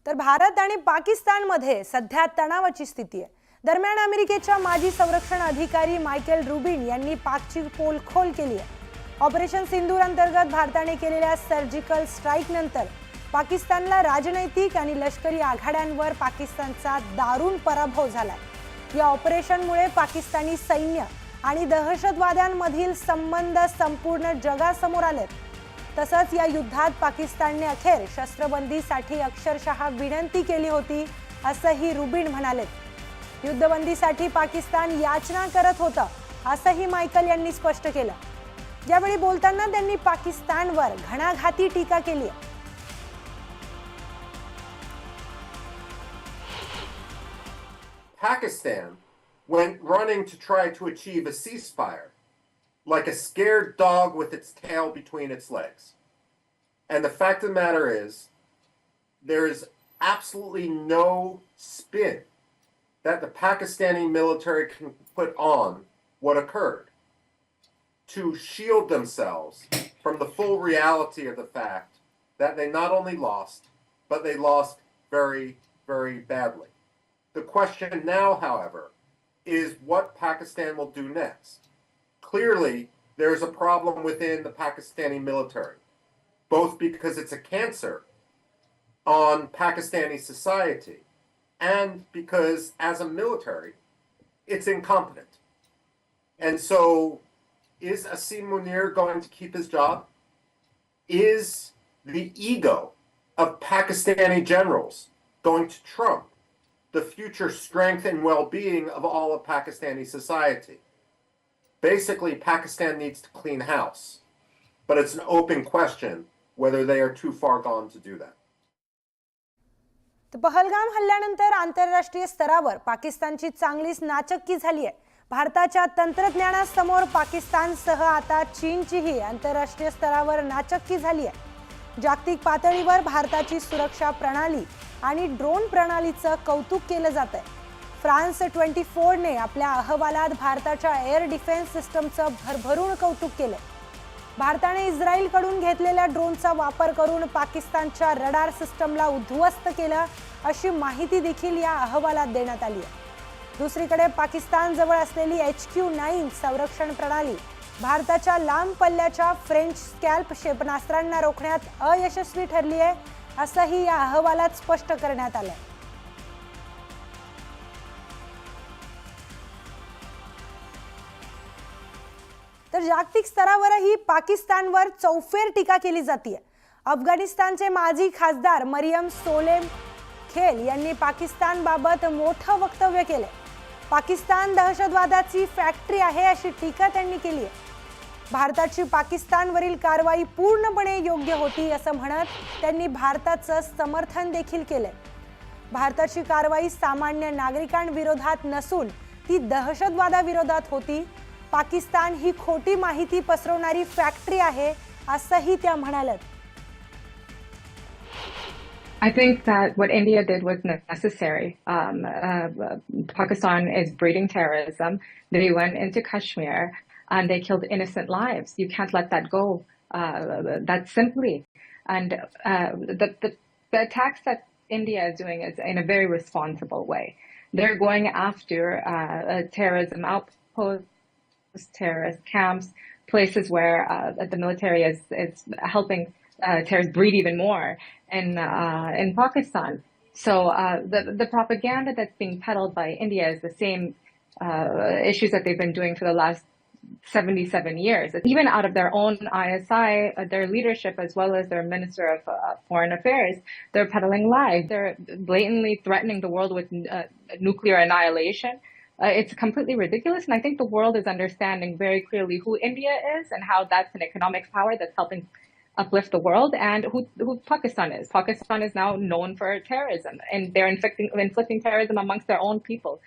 तर भारत आणि पाकिस्तानमध्ये सध्या तणावाची स्थिती आहे। दरम्यान अमेरिकेच्या माजी संरक्षण अधिकारी मायकेल रुबिन यांनी पाकची पोलखोल केली आहे। ऑपरेशन सिंदूर अंतर्गत भारताने केलेल्या सर्जिकल स्ट्राईक नंतर पाकिस्तानला राजनैतिक आणि लष्करी आघाड्यांवर पाकिस्तानचा दारुण पराभव झालाय। या ऑपरेशनमुळे पाकिस्तानी सैन्य आणि दहशतवाद्यांमधील संबंध संपूर्ण जगासमोर आलेत। तसंच या युद्धात पाकिस्तानने अखेर शस्त्रबंदीसाठी अक्षरशः विनंती केली होती असंही रुबिन म्हणाले। युद्धबंदीसाठी पाकिस्तान याचना करत होतं असंही मायकेल यांनी स्पष्ट केलं। यावेळी बोलताना त्यांनी पाकिस्तानवर घणाघाती टीका केली आहे। Pakistan went running to try to achieve a ceasefire, like a scared dog with its tail between its legs. And the fact of the matter is, there is absolutely no spin that the Pakistani military can put on what occurred to shield themselves from the full reality of the fact that they not only lost, but they lost very, very badly. The question now, however, is what Pakistan will do next. Clearly, there's a problem within the Pakistani military, both because it's a cancer on Pakistani society and because, as a military, it's incompetent. And so, is Asim Munir going to keep his job? Is the ego of Pakistani generals going to trump the future strength and well-being of all of Pakistani society? Basically, Pakistan needs to clean house, but it's an open question whether they are too far gone to do that. Pahalgam हल्ल्यानंतर आंतरराष्ट्रीय स्तरावर पाकिस्तानची चांगलीच नाचक्की झाली आहे। भारताच्या तंत्रज्ञानासमोर पाकिस्तानसह आता चीनचीही आंतरराष्ट्रीय स्तरावर नाचक्की झाली आहे। जागतिक पातळीवर भारताची सुरक्षा प्रणाली आणि ड्रोन प्रणालीचं कौतुक केलं जातंय। फ्रान्स 24 ने आपल्या अहवालात भारताच्या एअर डिफेन्स सिस्टमचं भरभरून कौतुक केलंय। भारताने इस्रायलकडून घेतलेल्या ड्रोनचा वापर करून पाकिस्तानच्या रडार सिस्टमला उद्ध्वस्त केलं अशी माहिती देखील या अहवालात देण्यात आली आहे। दुसरीकडे पाकिस्तान जवळ असलेली HQ-9 संरक्षण प्रणाली भारताच्या लांब पल्ल्याच्या फ्रेंच स्कॅल्प क्षेपणास्त्रांना रोखण्यात अयशस्वी ठरली आहे असंही या अहवालात स्पष्ट करण्यात आलंय। तर जागतिक स्तरावरही पाकिस्तानवर चौफेर टीका केली जाते। अफगाणिस्तानचे माजी खासदार मरियम सोलेम खेल यांनी पाकिस्तानबाबत मोठं वक्तव्य केले। पाकिस्तान दहशतवादाची फॅक्टरी आहे अशी टीका त्यांनी केली आहे। भारताची पाकिस्तानवरील कारवाई पूर्णपणे योग्य होती असं म्हणत त्यांनी भारताचं समर्थन देखील केले। भारताची कारवाई सामान्य नागरिकांविरोधात नसून ती दहशतवादाविरोधात होती। पाकिस्तान ही खोटी माहिती पसरवणारी फॅक्टरी आहे असंही त्या म्हणाल्यात। I think that what India did was necessary. Pakistan is breeding terrorism. They went into Kashmir and they killed innocent lives. You can't let that go that simply. And the attacks that India is doing is in a very responsible way. They're going after terrorism outposts, terrorist camps, places where the military is helping terrorists breed even more in Pakistan. So the propaganda that's being peddled by India is the same issues that they've been doing for the last 77 years. Even out of their own ISI, their leadership as well as their Minister of Foreign Affairs, they're peddling lies. They're blatantly threatening the world with nuclear annihilation. It's completely ridiculous, and I think the world is understanding very clearly who India is and how that's an economic power that's helping uplift the world, and who Pakistan is. Pakistan is now known for terrorism, and they're inflicting terrorism amongst their own people.